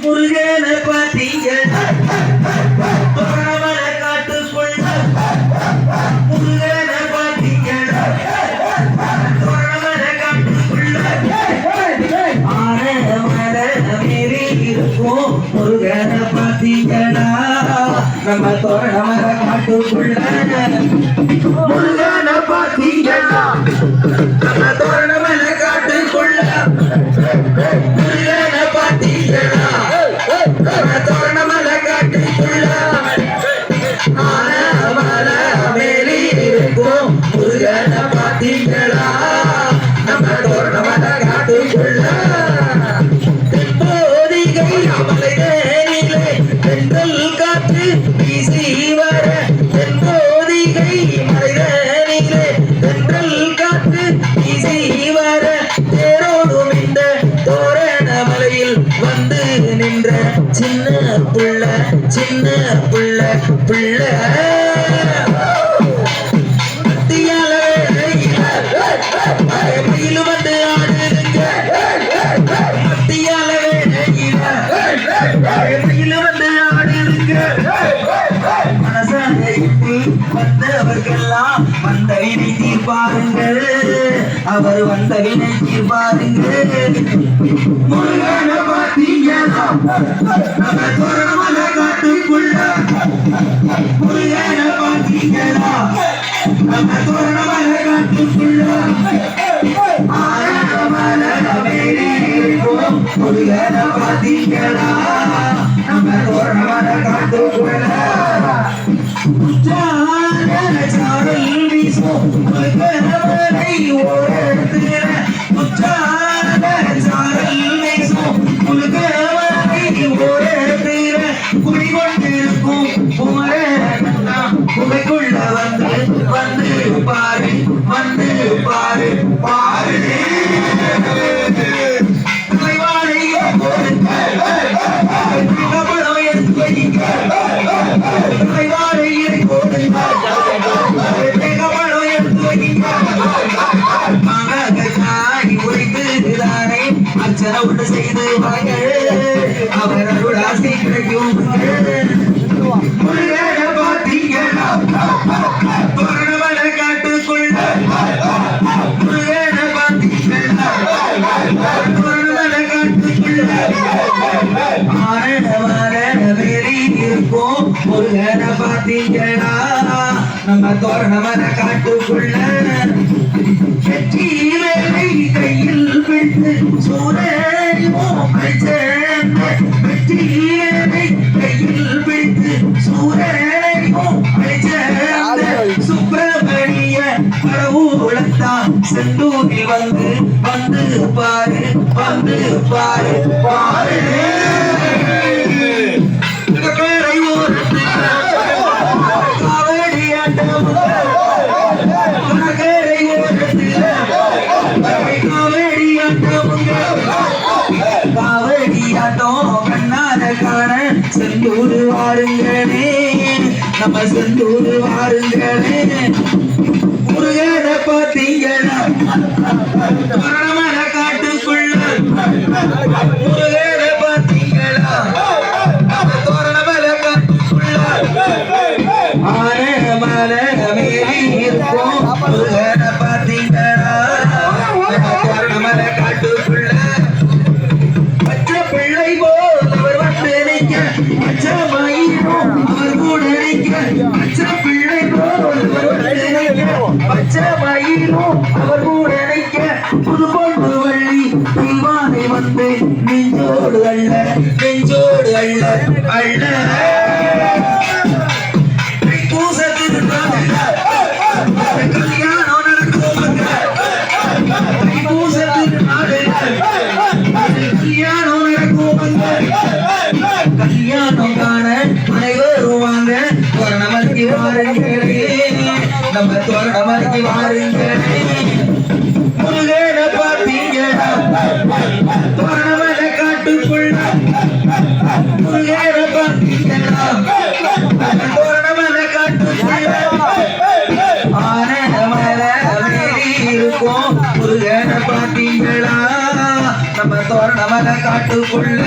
முருகன பாத்தீங்க தோரணமல காட்டுக்குள்ள முருகன பாத்தீங்க தோரணமல காட்டுக்குள்ள ஆனமல மீறி இருக்கும் முருகன பாத்தீங்கடா நம்ம தோரணமல காட்டுக்குள்ள முருகன பாத்தீங்கடா நம்ம தோரணமல காட்டுக்குள்ள முருகன பாத்தீங்கடா நம்ம தோரணமல காட்டுக்குள்ள ஆனமல மீறி இருக்கும் முருகன பாத்தீங்கடா நம்ம தோரணமல காட்டுக்குள்ள தென்றல் காற்று வீசி வர தென்போதிகை மலைதனிலே தென்றல் காற்று வீசி வர தேரோடும் இந்த தோரண மலையில் வந்து நின்ற சின்ன புள்ள மயிலும் வந்து ஆடுதுங்க மத்தியால மயிலும் வந்து ஆடுதுங்க மனசாலைக்கு வந்தவர்கள்லாம் வந்த வினை தீர்ப்பாருங்கள் அவர் வந்த வினை தீர்ப்பாருங்கள் முருகன பாத்தீங்கன்னா நம்ம தோரணமல காட்டுக்குள்ள முருகன பாத்தீங்கன்னா நம்ம தோரணமல காட்டுக்குள்ள ஆனமல மேரி இருக்கும் முருகன பாத்தீங்கன்னா நம்ம தோரணமல காட்டுக்குள்ள சாரல் வீசும் முருகனவரை ஓரத்துல சாரல் வீசும் முருகனவரை ஓரத்துல குடிகொண்டிருக்கும் குகைக்குள்ள வந்து பாரு பாரு அச்சரவுண்டு செய்து அவர் அருள் ஆசை கிடைக்கும் முருகன பாத்தீங்கன்னா தோரணமல காட்டுக்குள்ள முருகன பாத்தீங்கன்னா தோரணமல காட்டுக்குள்ள ஆனமல மேரி இருக்கும் முருகன பாத்தீங்கன்னா நம்ம தோரணமல காட்டுக்குள்ள வெற்றி வேலை கையில் பிடித்து சூரனியும் வெற்றி வேலை கையில் பிடித்து சூரனியும் சுப்பிரமணிய கடவுளத்தான் செந்தூரில் வந்து பாரு பாரு காவடியாட்டம் கண்ணால காண செந்தூர் வாருங்களே நம்ம செந்தூர் வாருங்களே முருகன பாத்தீங்கன்னா தோரணமல காட்டுக்குள்ள முருகன பாத்தீங்கன்னா தோரணமல காட்டுக்குள்ள ஆனமல மேரி இருக்கும் முருகன பாத்தீங்கன்னா தோரணமல காட்டுக்குள்ள அவர் கூட புது பொண்ணு வள்ளி தீவானை வந்து நெஞ்சோடு அல்ல பூசத்திற்கு கல்யாணம் நடக்கும் பூசத்திற்கு கல்யாணம் நடக்கும் கல்யாணம் காண அனைவரும் வாங்க தோரணமலைக்கு வாருங்களே நம்ம தோரணமலைக்கு வாருங்களே முருகன பாத்தீங்கன்னா தோரணமல காட்டுக்குள்ள முருகன பாத்தீங்கன்னா தோரணமல காட்டுக்குள்ள ஆனமல மேரி இருக்கும் முருகன பாத்தீங்களா நம்ம தோரணமல காட்டுக்குள்ள